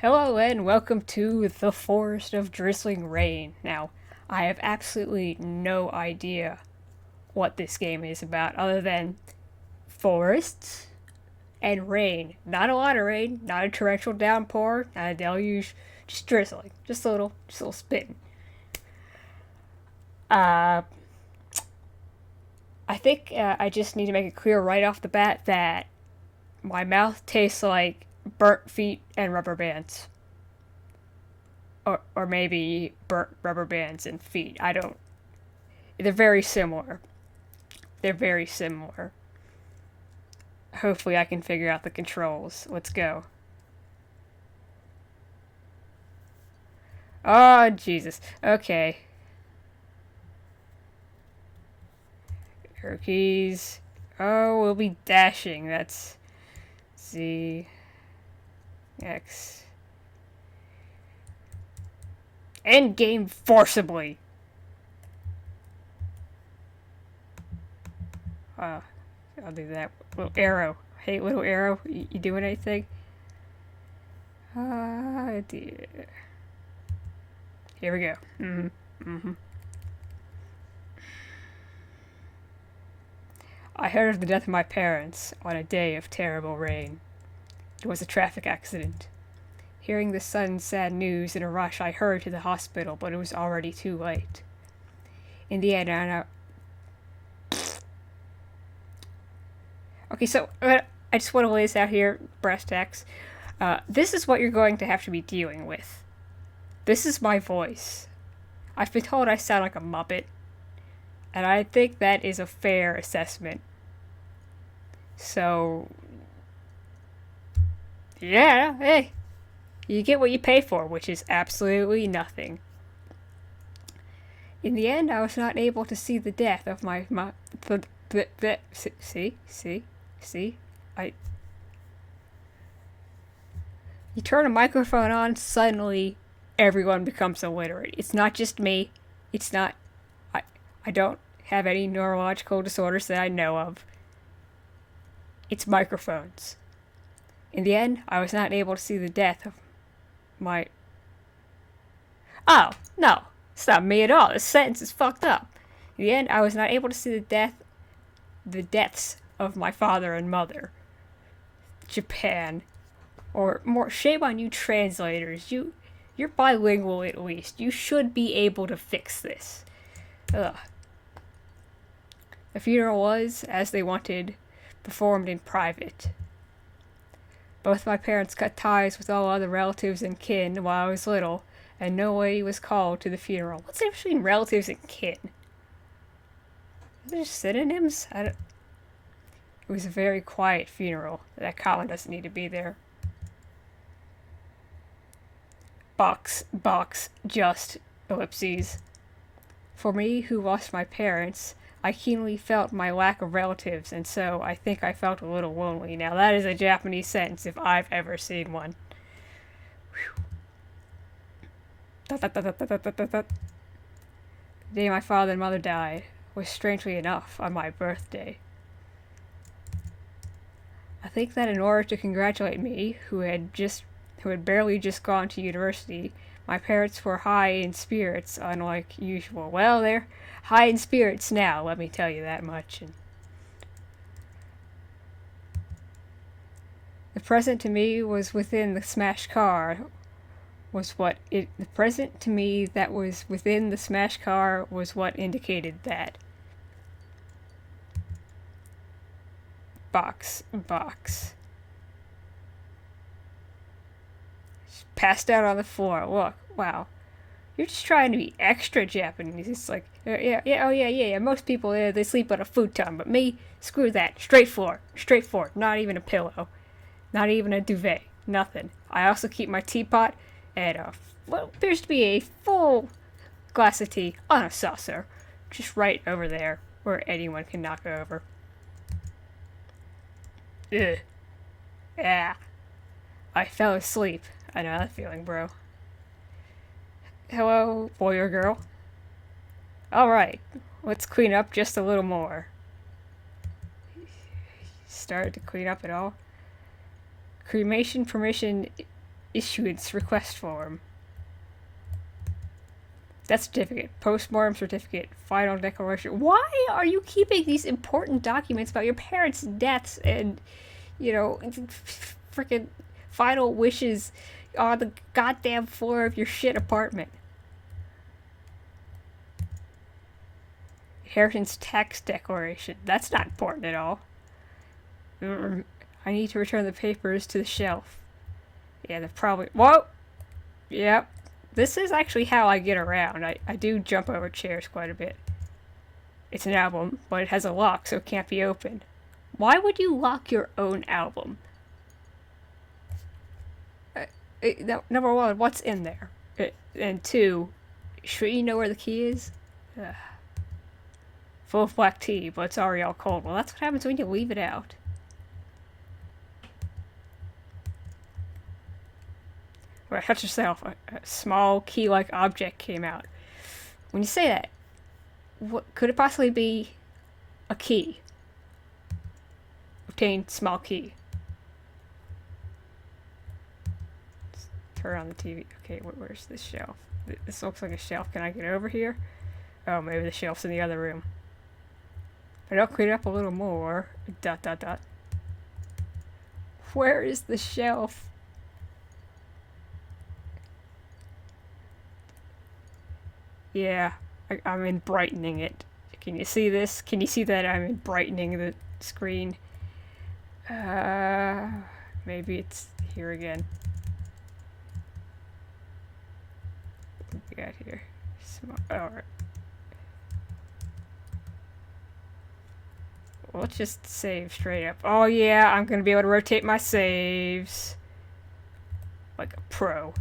Hello and welcome to the Forest of Drizzling Rain. Now, I have absolutely no idea what this game is about other than forests and rain. Not a lot of rain, not a torrential downpour, not a deluge, just drizzling. Just a little spitting. Uh, I think I just need to make it clear right off the bat that my mouth tastes like burnt feet and rubber bands. Or maybe burnt rubber bands and feet. I don't. They're very similar. They're very similar. Hopefully, I can figure out the controls. Let's go. Oh, Jesus. Okay. Her keys. Oh, we'll be dashing. That's Z, X. End game forcibly. Uh, I'll do that. Little arrow. Hey, little arrow. You doing anything? Dear. Here we go. I heard of the death of my parents on a day of terrible rain. It was a traffic accident. Hearing the sudden sad news in a rush, I hurried to the hospital, but it was already too late. In the end, I know. Okay, so I just want to lay this out here, brass tacks. This is what you're going to have to be dealing with. This is my voice. I've been told I sound like a Muppet, and I think that is a fair assessment. So, yeah, hey, you get what you pay for, which is absolutely nothing. In the end, I was not able to see the death of my see, I. You turn a microphone on, suddenly everyone becomes illiterate. It's not just me. It's not. I don't have any neurological disorders that I know of. It's microphones. In the end, I was not able to see the death of my. Oh, no. It's not me at all. This sentence is fucked up. In the end, I was not able to see the deaths of my father and mother. Japan. Or more, shame on you translators. You're bilingual at least. You should be able to fix this. Ugh. The funeral was, as they wanted, performed in private. Both my parents cut ties with all other relatives and kin while I was little, and no lady was called to the funeral. What's the difference between relatives and kin? Are there synonyms? It was a very quiet funeral. That Colin doesn't need to be there. Box, just, ellipses. For me, who lost my parents, I keenly felt my lack of relatives, and so I think I felt a little lonely. Now that is a Japanese sentence if I've ever seen one. The day my father and mother died was, strangely enough, on my birthday. I think that in order to congratulate me, who had barely just gone to university, my parents were high in spirits, unlike usual. Well, they're high in spirits now, let me tell you that much. And the present to me was within the smashed car. The present to me that was within the smashed car was what indicated that. Box. Passed out on the floor. Look, wow. You're just trying to be extra Japanese. It's like, yeah. Most people, they sleep on a futon, but me, screw that. Straight floor. Not even a pillow. Not even a duvet. Nothing. I also keep my teapot and what appears to be a full glass of tea on a saucer. Just right over there, where anyone can knock over. Ugh. Yeah. I fell asleep. I know that feeling, bro. Hello, boy or girl? Alright, let's clean up just a little more. Started to clean up at all. Cremation permission issuance request form. Death certificate, postmortem certificate, final declaration. Why are you keeping these important documents about your parents' deaths and, freaking final wishes on the goddamn floor of your shit apartment? Inheritance tax declaration. That's not important at all. I need to return the papers to the shelf. Yeah, they're probably... Whoa! Yep. This is actually how I get around. I do jump over chairs quite a bit. It's an album, but it has a lock, so it can't be opened. Why would you lock your own album? Number one, what's in there? And two, should you know where the key is? Full of black tea, but it's already all cold. Well, that's what happens when you leave it out. Where I touched yourself, a small key-like object came out. When you say that, what could it possibly be? A key. Obtain small key. Let's turn on the TV. Okay, where's this shelf? This looks like a shelf. Can I get over here? Oh, maybe the shelf's in the other room. But I'll clean it up a little more. ... Where is the shelf? Yeah, I'm in brightening it. Can you see this? Can you see that I'm in brightening the screen? Maybe it's here again. What we got here? Alright. Well, let's just save straight up. Oh yeah, I'm gonna be able to rotate my saves. Like a pro.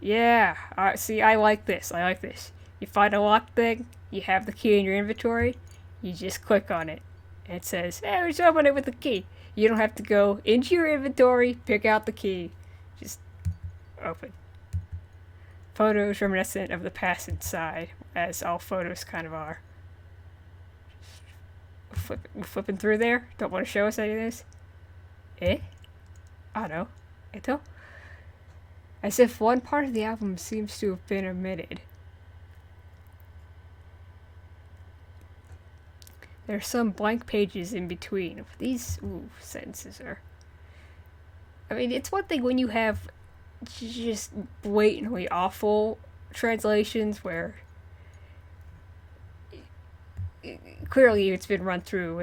Yeah, see, I like this. I like this. You find a locked thing, you have the key in your inventory, you just click on it. And it says, hey, let's open it with the key. You don't have to go into your inventory, pick out the key. Just open. Photos reminiscent of the past inside, as all photos kind of are. We're flipping through there. Don't want to show us any of this. I know. Eto? As if one part of the album seems to have been omitted. There are some blank pages in between. These sentences are... I mean, it's one thing when you have just blatantly awful translations where clearly it's been run through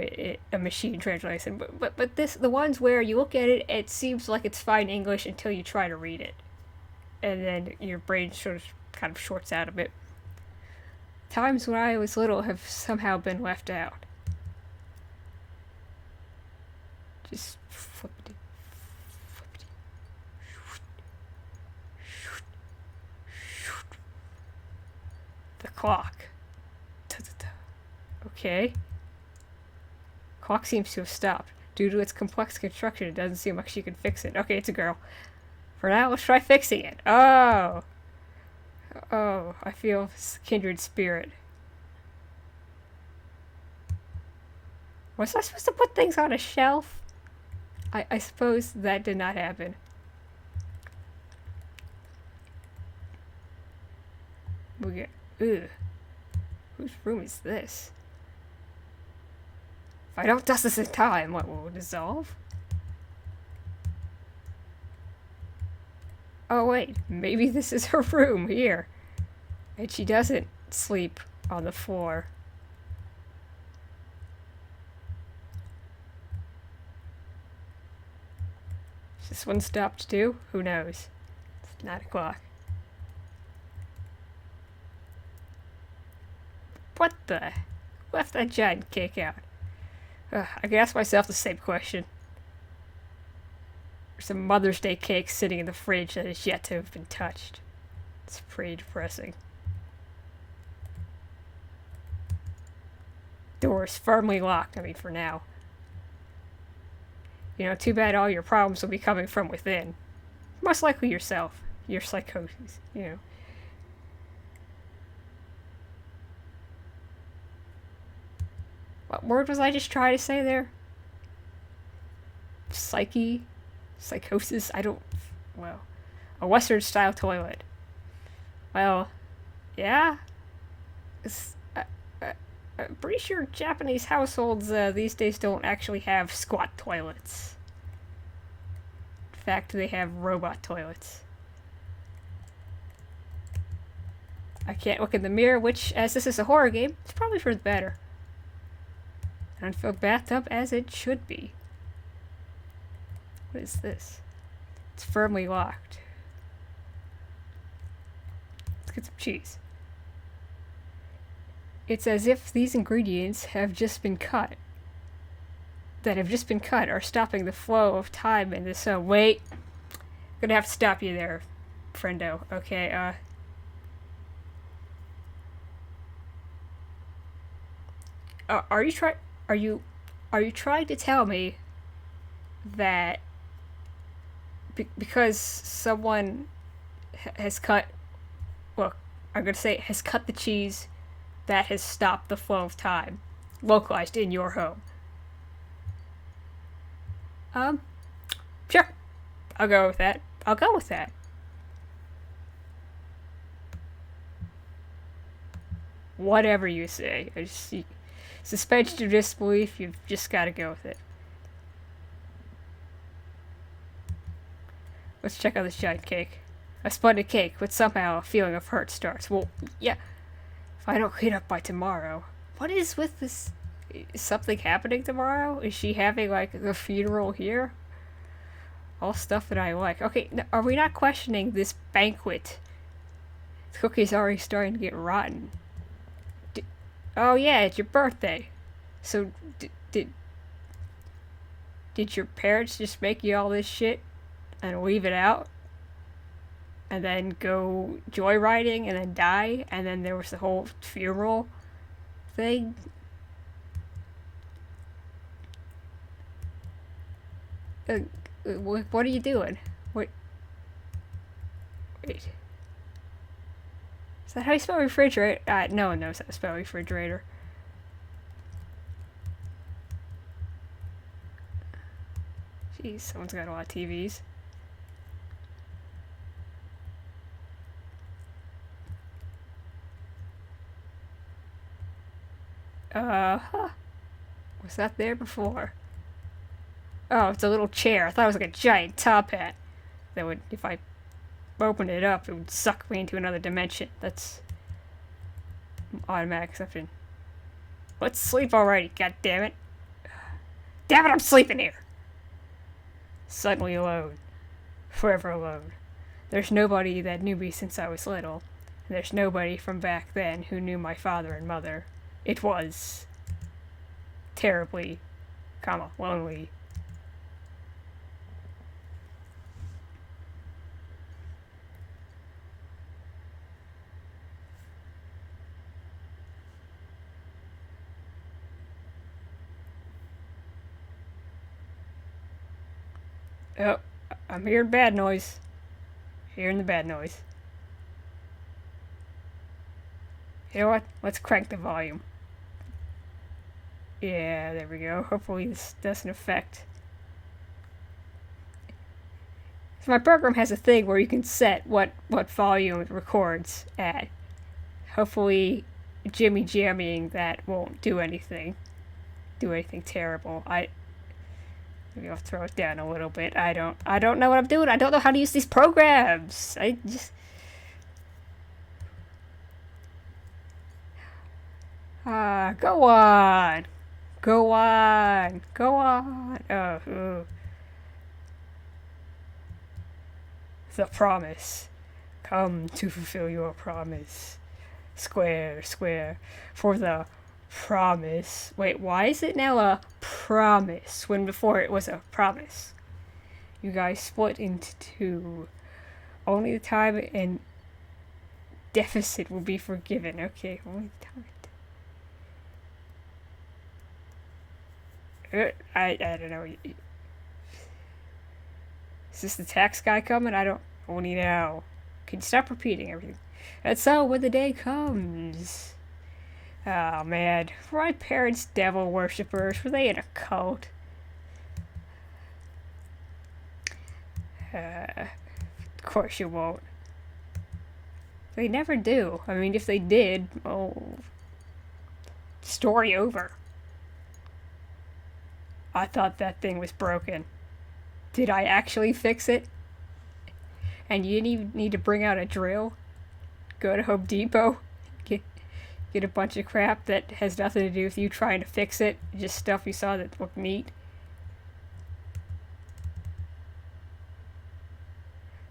a machine translation, but the ones where you look at it, it seems like it's fine English until you try to read it. And then your brain sort of kind of shorts out a bit. Times when I was little have somehow been left out. Just flippity. The clock. Okay. Clock seems to have stopped. Due to its complex construction, it doesn't seem like she can fix it. Okay, it's a girl. For now, let's try fixing it. Oh, I feel kindred spirit. Was I supposed to put things on a shelf? I suppose that did not happen. We get... Ugh. Whose room is this? If I don't dust this in time, what will dissolve? Oh wait, maybe this is her room here. And she doesn't sleep on the floor. Is this one stopped too? Who knows? It's 9 o'clock. What the? Left that giant cake out. I can ask myself the same question. There's some Mother's Day cake sitting in the fridge that is yet to have been touched. It's pretty depressing. Door is firmly locked, I mean, for now. You know, too bad all your problems will be coming from within. Most likely yourself. Your psychosis, you know. What word was I just trying to say there? Psyche? Psychosis? I don't... Well, a Western-style toilet. Well, yeah. I'm pretty sure Japanese households these days don't actually have squat toilets. In fact, they have robot toilets. I can't look in the mirror, which, as this is a horror game, it's probably for the better. Unfilled bathtub as it should be. What is this? It's firmly locked. Let's get some cheese. It's as if these ingredients have just been cut. That have just been cut are stopping the flow of time in this. So wait, I'm gonna have to stop you there, friendo. Okay, are you trying to tell me that because someone has cut, well, I'm gonna say has cut the cheese, that has stopped the flow of time, localized in your home? Sure, I'll go with that. Whatever you say. Suspension of disbelief, you've just got to go with it. Let's check out this giant cake. A splendid cake, but somehow a feeling of hurt starts. Well, yeah. If I don't clean up by tomorrow. What is with this? Is something happening tomorrow? Is she having, like, a funeral here? All stuff that I like. Okay, are we not questioning this banquet? The cookie's already starting to get rotten. Oh yeah, it's your birthday. So, did your parents just make you all this shit and leave it out? And then go joyriding and then die? And then there was the whole funeral thing? What are you doing? Wait. Is that how you spell refrigerator? No one knows how to spell refrigerator. Jeez, someone's got a lot of TVs. Was that there before? Oh, it's a little chair. I thought it was like a giant top hat. That would, if I opened it up, it would suck me into another dimension. That's automatic exception. Let's sleep already, god damn it. Damn it, I'm sleeping here! Suddenly alone. Forever alone. There's nobody that knew me since I was little. And there's nobody from back then who knew my father and mother. It was terribly, lonely. Oh, I'm hearing bad noise. Hearing the bad noise. You know what? Let's crank the volume. Yeah, there we go. Hopefully this doesn't affect. So my program has a thing where you can set what volume it records at. Hopefully Jimmy jamming that won't do anything terrible. Maybe I'll throw it down a little bit. I don't know what I'm doing. I don't know how to use these programs. I just... go on. Go on. Go on. Oh. The promise. Come to fulfill your promise. Square. For the promise. Wait, why is it now a promise when before it was a promise? You guys split into two. Only the time and deficit will be forgiven. Okay, only the time. I don't know. Is this the tax guy coming? I don't only know. Can you stop repeating everything? And so when the day comes. Oh man, were my parents devil worshippers? Were they in a cult? Of course you won't. They never do. I mean, if they did, oh, story over. I thought that thing was broken. Did I actually fix it? And you need to bring out a drill? Go to Home Depot? Get a bunch of crap that has nothing to do with you trying to fix it? Just stuff you saw that looked neat?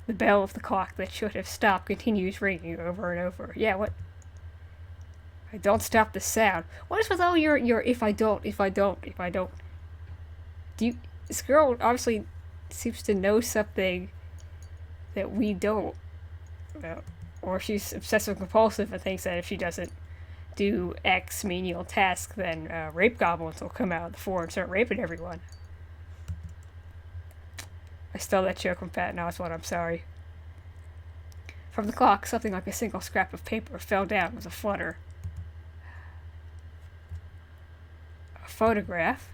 The bell of the clock that should have stopped continues ringing over and over. Yeah, what? I don't stop the sound. What is with all your if I don't. Do you... This girl obviously seems to know something that we don't. Or she's obsessive compulsive and thinks that if she doesn't do X menial task, then rape goblins will come out of the floor and start raping everyone. I stole that joke from Patton Oswalt, I'm sorry. From the clock, something like a single scrap of paper fell down with a flutter. A photograph?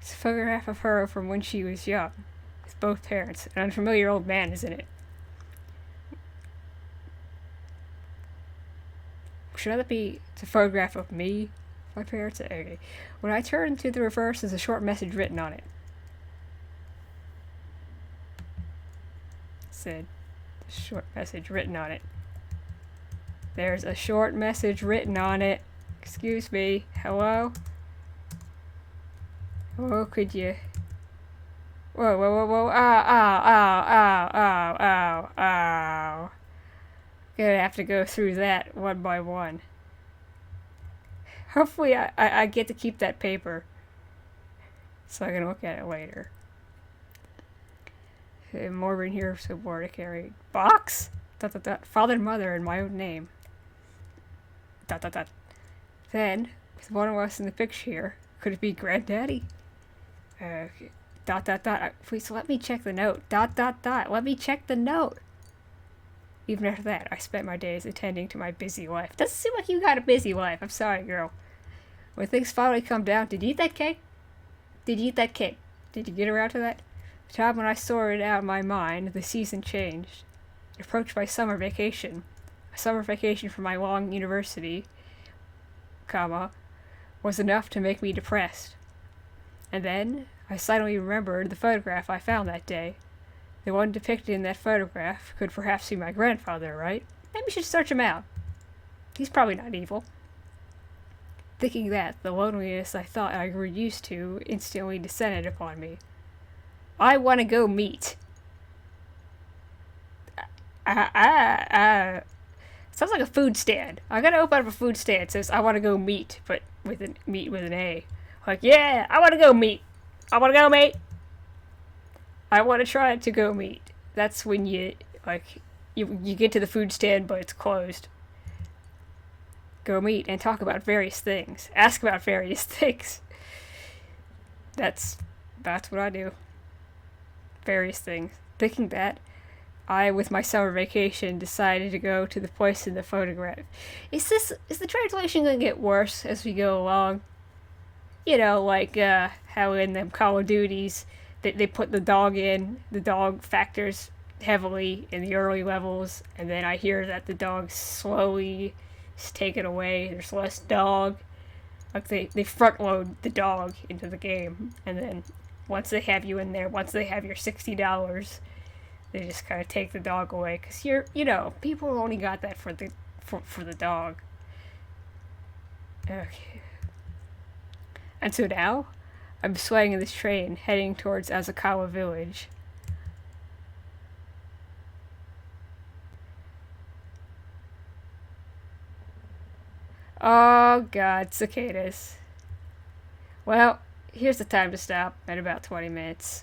It's a photograph of her from when she was young, with both parents. An unfamiliar old man is in it. Should that be a photograph of me? My parents? Okay. When I turn to the reverse, there's a short message written on it. Said, short message written on it. There's a short message written on it. Excuse me. Hello? Oh, could you... Whoa. Ow. Gonna have to go through that one by one. Hopefully I get to keep that paper, so I can look at it later. More in here, so bored I can't read. Box? ... Father and mother in my own name. ... Then, with one of us in the picture here, could it be granddaddy? ... Please let me check the note. ... Let me check the note. Even after that, I spent my days attending to my busy life. Doesn't seem like you got a busy life. I'm sorry, girl. When things finally come down, did you eat that cake? Did you get around to that? The time when I sorted out my mind, the season changed. It approached my summer vacation. A summer vacation from my long university, was enough to make me depressed. And then, I suddenly remembered the photograph I found that day. The one depicted in that photograph could perhaps be my grandfather, right? Maybe we should search him out. He's probably not evil. Thinking that, the loneliness I thought I grew used to instantly descended upon me. I want to go meet. Sounds like a food stand. I gotta open up a food stand. It says, I want to go meet, but meet with an A. Like, yeah, I want to go meet. I want to go meet. I want to try to go meet. That's when you get to the food stand, but it's closed. Go meet and talk about various things. Ask about various things. That's what I do. Various things. Thinking that, I, with my summer vacation, decided to go to the place in the photograph. Is the translation going to get worse as we go along? You know, like how in them Call of Duties, they put the dog in. The dog factors heavily in the early levels, and then I hear that the dog slowly is taken away. There's less dog. Like they front load the dog into the game, and then once they have you in there, once they have your $60, they just kind of take the dog away. Because people only got that for the dog. Okay. And so now, I'm swaying in this train, heading towards Azakawa Village. Oh god, cicadas. Well, here's the time to stop at about 20 minutes.